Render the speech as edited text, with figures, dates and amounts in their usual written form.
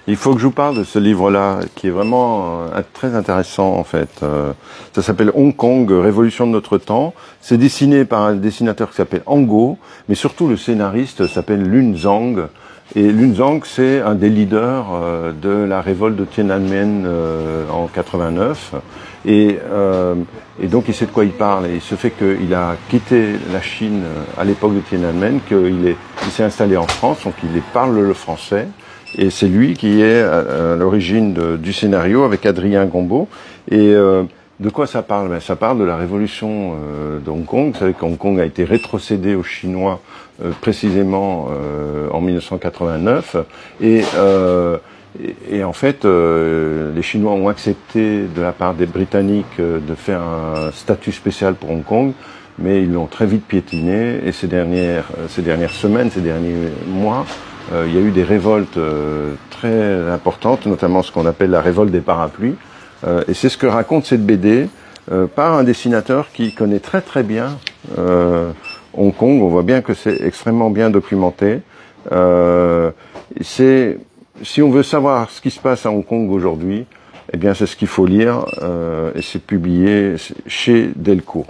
Il faut que je vous parle de ce livre-là, qui est vraiment très intéressant en fait. Ça s'appelle Hong Kong, Révolution de notre temps. C'est dessiné par un dessinateur qui s'appelle Ango, mais surtout le scénariste s'appelle Lun Zhang. Et Lun Zhang, c'est un des leaders de la révolte de Tiananmen en 89. Et donc il sait de quoi il parle. Et il se fait qu'il a quitté la Chine à l'époque de Tiananmen, qu'il s'est installé en France, donc il parle le français. Et c'est lui qui est à l'origine du scénario avec Adrien Gombeau. Et de quoi ça parle? Ben, ça parle de la révolution de Hong Kong. Vous savez qu'Hong Kong a été rétrocédé aux Chinois précisément en 1989. Et en fait, les Chinois ont accepté de la part des Britanniques de faire un statut spécial pour Hong Kong, mais ils l'ont très vite piétiné. Et ces dernières semaines, ces derniers mois, il y a eu des révoltes très importantes, notamment ce qu'on appelle la révolte des parapluies. Et c'est ce que raconte cette BD par un dessinateur qui connaît très très bien Hong Kong. On voit bien que c'est extrêmement bien documenté. Si on veut savoir ce qui se passe à Hong Kong aujourd'hui, eh bien c'est ce qu'il faut lire et c'est publié chez Delcourt.